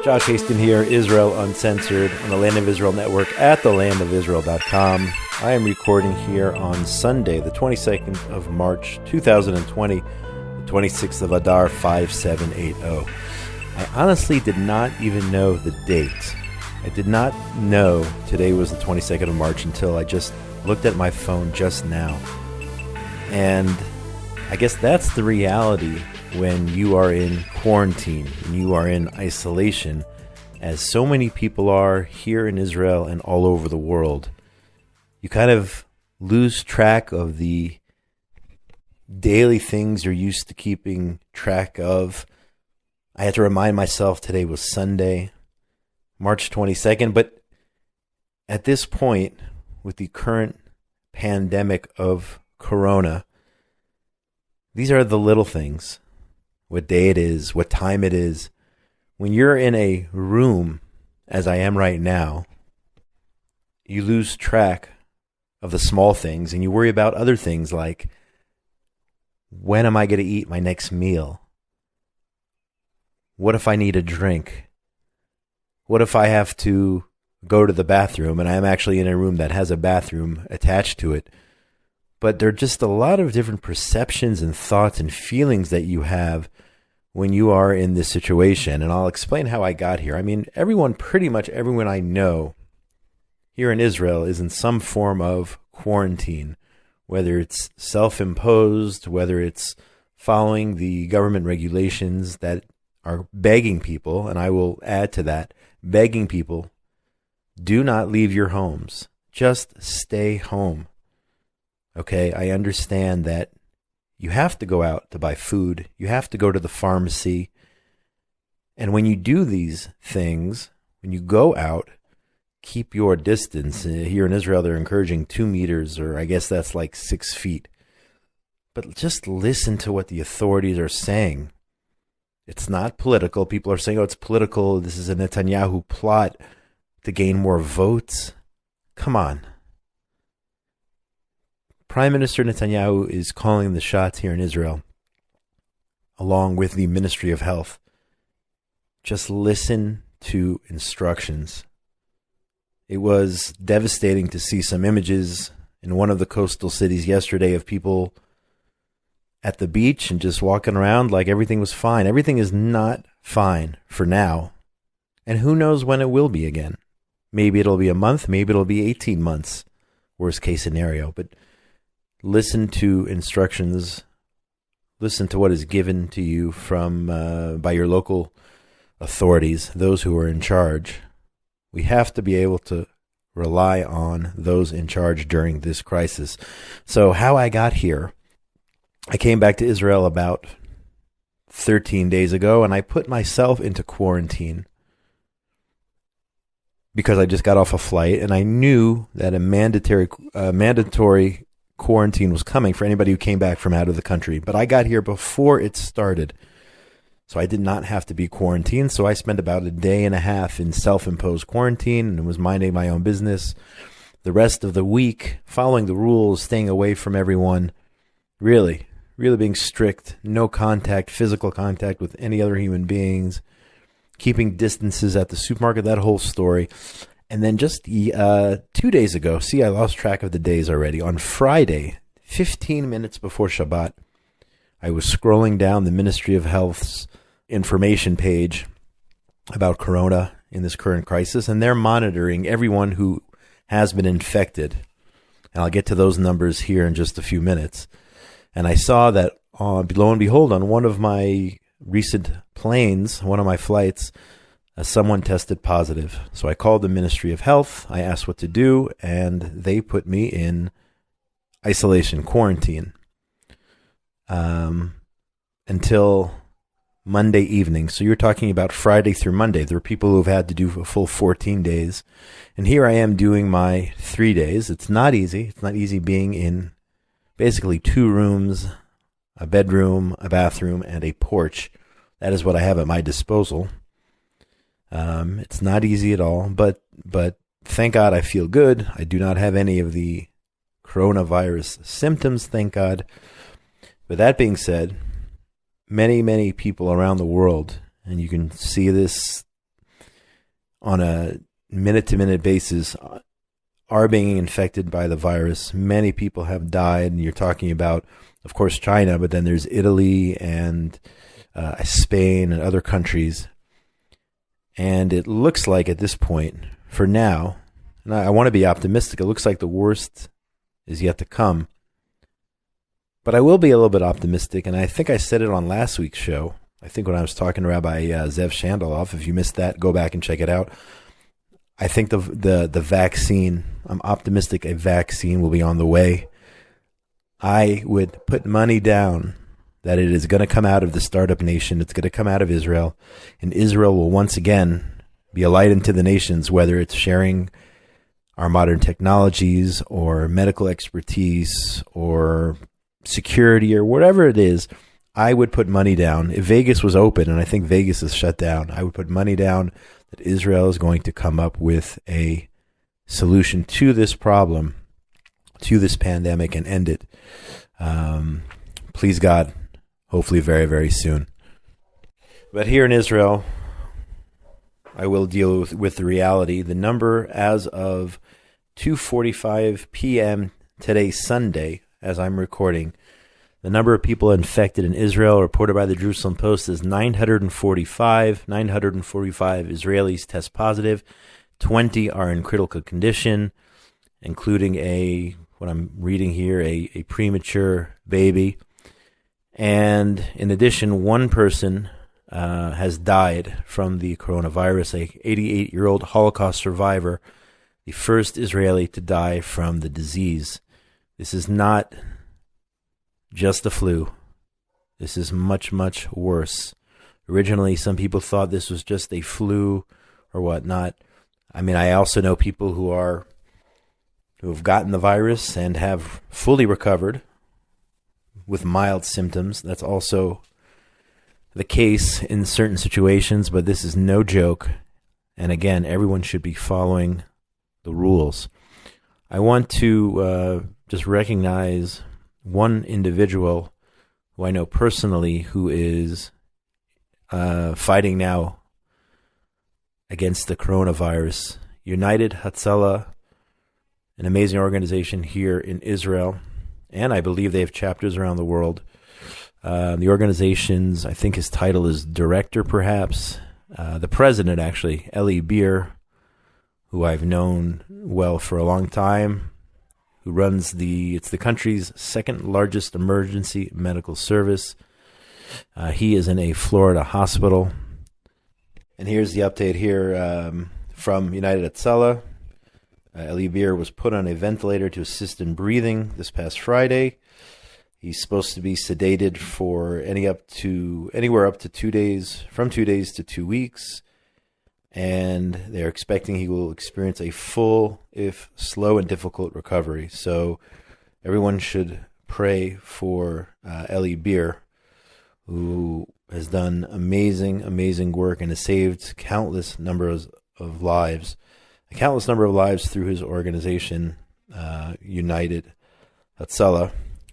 Josh Hasten here, Israel Uncensored, on the Land of Israel Network at thelandofisrael.com. I am recording here on Sunday, the 22nd of March, 2020, the 26th of Adar, 5780. I honestly did not even know the date. I did not know today was the 22nd of March until I just looked at my phone just now. And I guess that's the reality when you are in quarantine, and you are in isolation, as so many people are here in Israel and all over the world. You kind of lose track of the daily things you're used to keeping track of. I had to remind myself today was Sunday, March 22nd, but at this point, with the current pandemic of Corona, these are the little things. What day it is, what time it is. When you're in a room, as I am right now, you lose track of the small things and you worry about other things like, when am I going to eat my next meal? What if I need a drink? What if I have to go to the bathroom and I'm actually in a room that has a bathroom attached to it? But there are just a lot of different perceptions and thoughts and feelings that you have when you are in this situation. And I'll explain how I got here. I mean, pretty much everyone I know here in Israel is in some form of quarantine, whether it's self-imposed, whether it's following the government regulations that are begging people, and I will add to that, begging people, do not leave your homes. Just stay home. Okay, I understand that you have to go out to buy food. You have to go to the pharmacy. And when you do these things, when you go out, keep your distance. Here in Israel, they're encouraging 2 meters, or I guess that's like 6 feet. But just listen to what the authorities are saying. It's not political. People are saying, oh, it's political. This is a Netanyahu plot to gain more votes. Come on. Prime Minister Netanyahu is calling the shots here in Israel, along with the Ministry of Health. Just listen to instructions. It was devastating to see some images in one of the coastal cities yesterday of people at the beach and just walking around like everything was fine. Everything is not fine for now. And who knows when it will be again. Maybe it'll be a month, maybe it'll be 18 months, worst case scenario. But listen to instructions. Listen to what is given to you from by your local authorities, those who are in charge. We have to be able to rely on those in charge during this crisis. So how I got here, I came back to Israel about 13 days ago, and I put myself into quarantine because I just got off a flight, and I knew that a mandatory quarantine was coming for anybody who came back from out of the country. But I got here before it started, so I did not have to be quarantined. So I spent about a day and a half in self-imposed quarantine and was minding my own business. The rest of the week, following the rules, staying away from everyone, really being strict, no contact, physical contact with any other human beings, keeping distances at the supermarket, that whole story. And then just 2 days ago, I lost track of the days already. On Friday, 15 minutes before Shabbat, I was scrolling down the Ministry of Health's information page about Corona in this current crisis, and they're monitoring everyone who has been infected. And I'll get to those numbers here in just a few minutes. And I saw that, lo and behold, on one of my recent planes, one of my flights, someone tested positive. So I called the Ministry of Health. I asked what to do, and they put me in isolation, quarantine, until Monday evening. So you're talking about Friday through Monday. There are people who've had to do a full 14 days. And here I am doing my 3 days. It's not easy. It's not easy being in basically 2 rooms, a bedroom, a bathroom, and a porch. That is what I have at my disposal. It's not easy at all, but thank God I feel good. I do not have any of the coronavirus symptoms, thank God. But that being said, many people around the world, and you can see this on a minute-to-minute basis are being infected by the virus. Many people have died, and you're talking about, of course, China, but then there's Italy and Spain and other countries. And it looks like at this point, for now, and I want to be optimistic, it looks like the worst is yet to come. But I will be a little bit optimistic, and I think I said it on last week's show. I think when I was talking to Rabbi Zev Shandaloff, if you missed that, go back and check it out. I think the vaccine, I'm optimistic a vaccine will be on the way. I would put money down that it is going to come out of the startup nation. It's going to come out of Israel. And Israel will once again be a light unto the nations, whether it's sharing our modern technologies or medical expertise or security or whatever it is. I would put money down. If Vegas was open, and I think Vegas is shut down, I would put money down that Israel is going to come up with a solution to this problem, to this pandemic, and end it. Please God, hopefully very, very soon. But here in Israel, I will deal with the reality. The number as of 2:45 p.m. today, Sunday, as I'm recording, the number of people infected in Israel, reported by the Jerusalem Post, is 945. 945 Israelis test positive. 20 are in critical condition, including what I'm reading here, a premature baby. And in addition, one person has died from the coronavirus, a 88-year-old Holocaust survivor, the first Israeli to die from the disease. This is not just the flu. This is much, much worse. Originally, some people thought this was just a flu or whatnot. I mean, I also know people who have gotten the virus and have fully recovered with mild symptoms. That's also the case in certain situations, but this is no joke. And again, everyone should be following the rules. I want to just recognize one individual who I know personally who is fighting now against the coronavirus. United Hatzalah, an amazing organization here in Israel, and I believe they have chapters around the world. The organization's, I think his title is director, perhaps. The president, actually, Eliezer Ben Haim, who I've known well for a long time, who runs it's the country's second largest emergency medical service. He is in a Florida hospital. And here's the update here from United Hatzalah. Eliezer Ben Haim was put on a ventilator to assist in breathing this past Friday. He's supposed to be sedated for anywhere up to 2 days, from 2 days to 2 weeks. And they're expecting he will experience a full, if slow and difficult, recovery. So everyone should pray for Eliezer Ben Haim, who has done amazing, amazing work and has saved countless numbers of lives. A countless number of lives through his organization, United Hatzalah.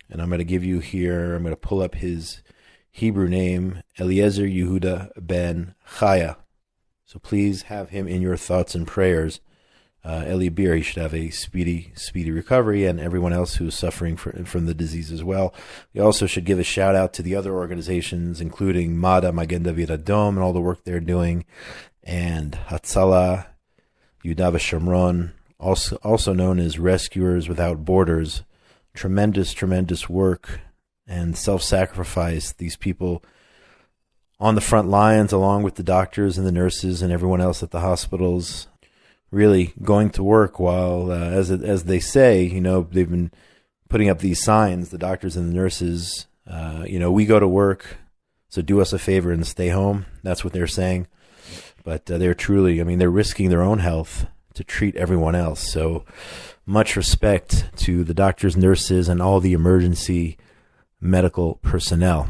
And I'm going to give you here, I'm going to pull up his Hebrew name, Eliezer Yehuda Ben Chaya. So please have him in your thoughts and prayers. Eliezer Ben Haim, he should have a speedy recovery, and everyone else who is suffering from the disease as well. We also should give a shout out to the other organizations, including MADA, Magen David Adom, and all the work they're doing, and Hatzalah, Yudav Shomron, also known as Rescuers Without Borders. Tremendous, tremendous work and self-sacrifice. These people on the front lines, along with the doctors and the nurses and everyone else at the hospitals, really going to work while, as they say, they've been putting up these signs, the doctors and the nurses, we go to work, so do us a favor and stay home. That's what they're saying. But they're truly, they're risking their own health to treat everyone else. So much respect to the doctors, nurses, and all the emergency medical personnel.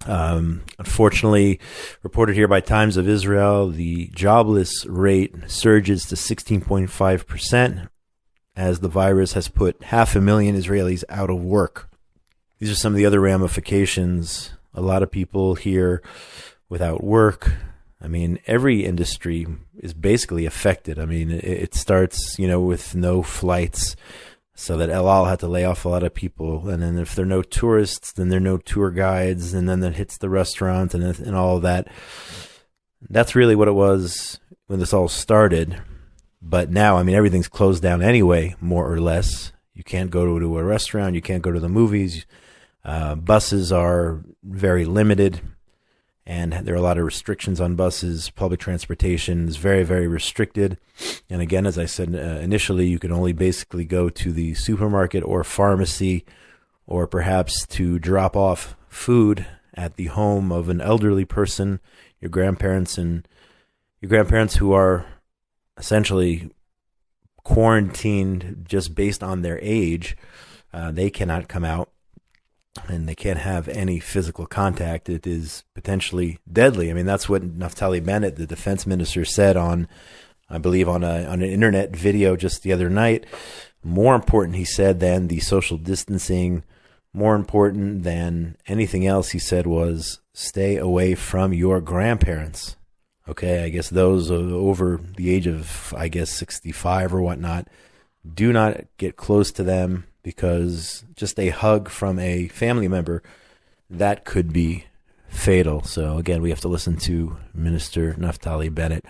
Unfortunately, reported here by Times of Israel, the jobless rate surges to 16.5% as the virus has put 500,000 Israelis out of work. These are some of the other ramifications. A lot of people here without work, I mean, every industry is basically affected. I mean, it starts, with no flights, so that El Al had to lay off a lot of people. And then if there are no tourists, then there are no tour guides. And then that hits the restaurant and all of that. That's really what it was when this all started. But now, I mean, everything's closed down anyway, more or less. You can't go to a restaurant. You can't go to the movies. Buses are very limited. And there are a lot of restrictions on buses. Public transportation is very, very restricted. And again, as I said initially, you can only basically go to the supermarket or pharmacy, or perhaps to drop off food at the home of an elderly person, your grandparents who are essentially quarantined just based on their age. They cannot come out. And they can't have any physical contact. It is potentially deadly. I mean, that's what Naftali Bennett, the defense minister, said on an internet video just the other night. More important, he said, than the social distancing, more important than anything else, he said, was stay away from your grandparents. Okay, I guess those over the age of, 65 or whatnot, do not get close to them, because just a hug from a family member, that could be fatal. So again, we have to listen to Minister Naftali Bennett.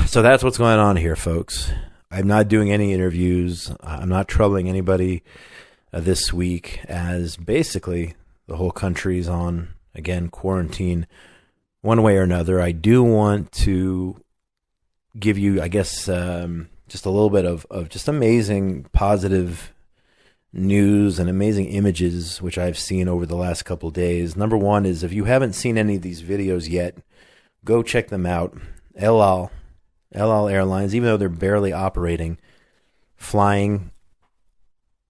So that's what's going on here, folks. I'm not doing any interviews. I'm not troubling anybody this week, as basically the whole country's on, again, quarantine one way or another. I do want to give you, just a little bit of just amazing positive news and amazing images which I've seen over the last couple days. Number one is, if you haven't seen any of these videos yet, go check them out. El Al Airlines, even though they're barely operating, flying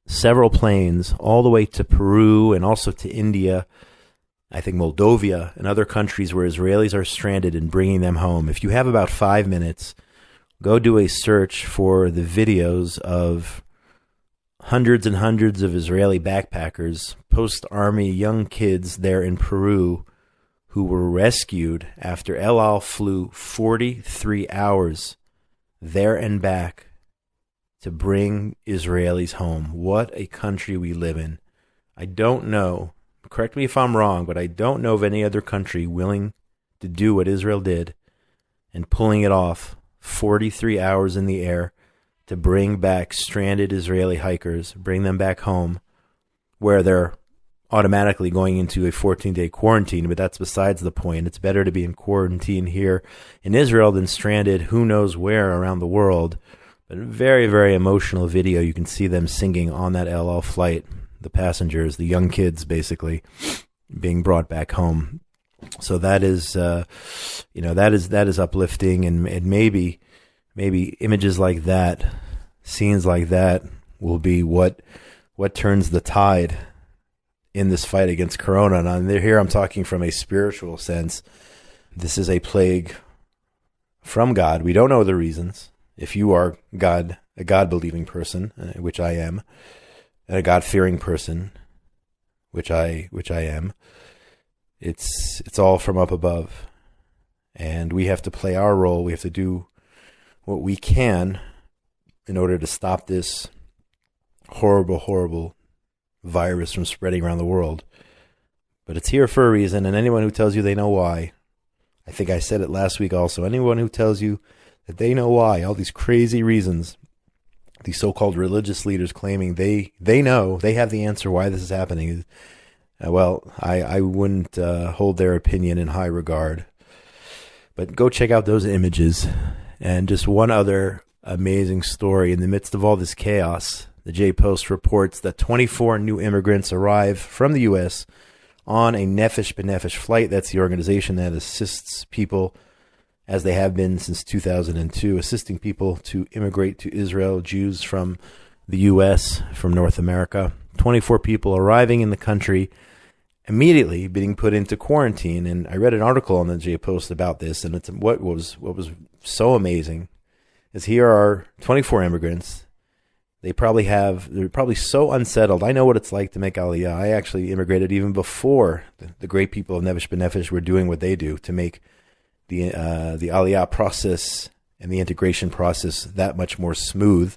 several planes all the way to Peru and also to India, I think Moldova and other countries where Israelis are stranded, and bringing them home. If you have about 5 minutes, go do a search for the videos of hundreds and hundreds of Israeli backpackers, post-army young kids there in Peru, who were rescued after El Al flew 43 hours there and back to bring Israelis home. What a country we live in. I don't know, correct me if I'm wrong, but I don't know of any other country willing to do what Israel did and pulling it off 43 hours in the air to bring back stranded Israeli hikers, bring them back home, where they're automatically going into a 14-day quarantine. But that's besides the point. It's better to be in quarantine here in Israel than stranded who knows where around the world. But a very, very emotional video. You can see them singing on that El Al flight, the passengers, the young kids basically, being brought back home. So that is, that is uplifting, and maybe images like that, scenes like that, will be what turns the tide in this fight against Corona. And here I'm talking from a spiritual sense. This is a plague from God. We don't know the reasons. If you are a God-believing person, which I am, and a God-fearing person, which I am, it's all from up above. And we have to play our role. We have to do what we can in order to stop this horrible, horrible virus from spreading around the world. But it's here for a reason, and anyone who tells you they know why, I think I said it last week also, anyone who tells you that they know why, all these crazy reasons, these so-called religious leaders claiming they know, they have the answer why this is happening, well, I wouldn't hold their opinion in high regard. But go check out those images. And just one other amazing story. In the midst of all this chaos, the J-Post reports that 24 new immigrants arrive from the U.S. on a Nefesh B'Nefesh flight. That's the organization that assists people, as they have been since 2002, assisting people to immigrate to Israel, Jews from the U.S., from North America. 24 people arriving in the country, immediately being put into quarantine. And I read an article on the J-Post about this, and it's what was so amazing is here are 24 immigrants. They're probably so unsettled. I know what it's like to make Aliyah. I actually immigrated even before the great people of Nefesh B'Nefesh were doing what they do to make the Aliyah process and the integration process that much more smooth.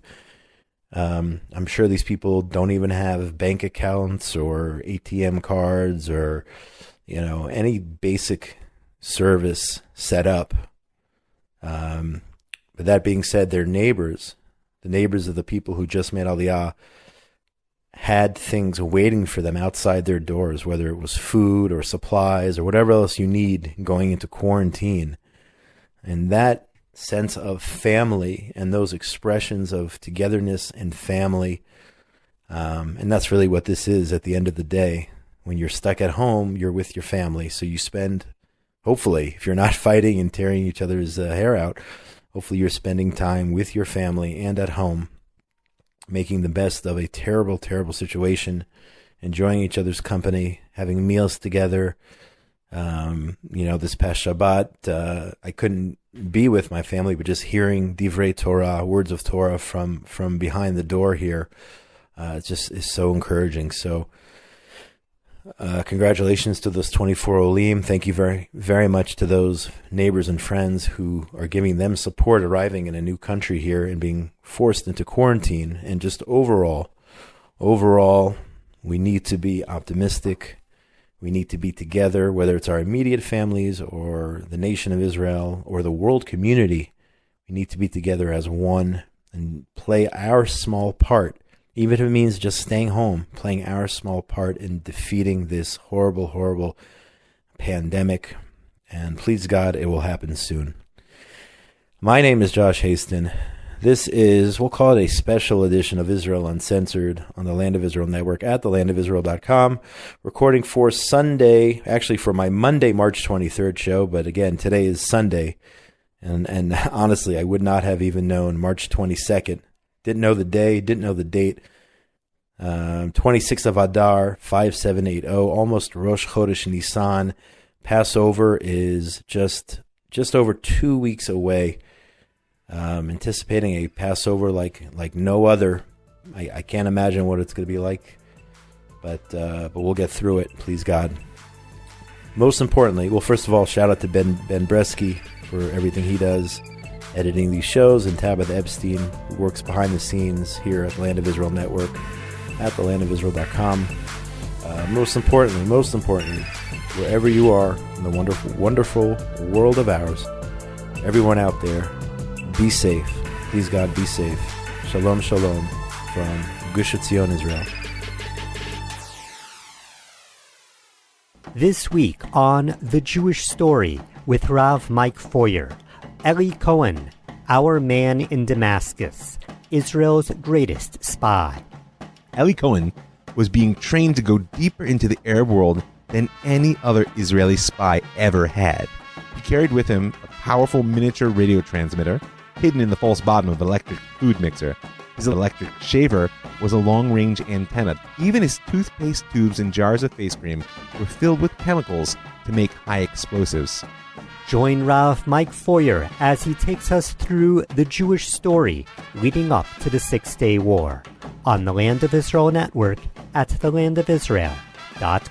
I'm sure these people don't even have bank accounts or ATM cards or, any basic service set up. But that being said, their neighbors, the neighbors of the people who just made Aliyah, had things waiting for them outside their doors, whether it was food or supplies or whatever else you need going into quarantine. And that sense of family and those expressions of togetherness and family, and that's really what this is at the end of the day. When you're stuck at home, you're with your family. So you spend, hopefully, if you're not fighting and tearing each other's hair out, hopefully you're spending time with your family and at home, making the best of a terrible, terrible situation, enjoying each other's company, having meals together. This past Shabbat, I couldn't be with my family, but just hearing Divrei Torah, words of Torah from behind the door here, it just is so encouraging. So, congratulations to those 24 Olim. Thank you very, very much to those neighbors and friends who are giving them support arriving in a new country here and being forced into quarantine. And just overall, we need to be optimistic. We need to be together, whether it's our immediate families or the nation of Israel or the world community. We need to be together as one and play our small part, even if it means just staying home, playing our small part in defeating this horrible, horrible pandemic. And please God, it will happen soon. My name is Josh Hasten. This is, we'll call it a special edition of Israel Uncensored on the Land of Israel Network at thelandofisrael.com. Recording for Sunday, actually for my Monday, March 23rd show, but again, today is Sunday. And honestly, I would not have even known March 22nd. Didn't know the day, didn't know the date. 26th of Adar, 5780, almost Rosh Chodesh Nisan. Passover is just over 2 weeks away. Anticipating a Passover like no other. I can't imagine what it's going to be like, but we'll get through it, please God. Most importantly, well, first of all, shout out to Ben Bresky for everything he does, editing these shows, and Tabitha Epstein, who works behind the scenes here at the Land of Israel Network at thelandofisrael.com. Most importantly, wherever you are in the wonderful, wonderful world of ours, everyone out there, be safe. Please God, be safe. Shalom, shalom from Gush Etzion, Israel. This week on The Jewish Story with Rav Mike Feuer, Eli Cohen, our man in Damascus, Israel's greatest spy. Eli Cohen was being trained to go deeper into the Arab world than any other Israeli spy ever had. He carried with him a powerful miniature radio transmitter hidden in the false bottom of an electric food mixer. His electric shaver was a long-range antenna. Even his toothpaste tubes and jars of face cream were filled with chemicals to make high explosives. Join Rav Mike Feuer as he takes us through the Jewish story leading up to the Six-Day War on the Land of Israel Network at thelandofisrael.com.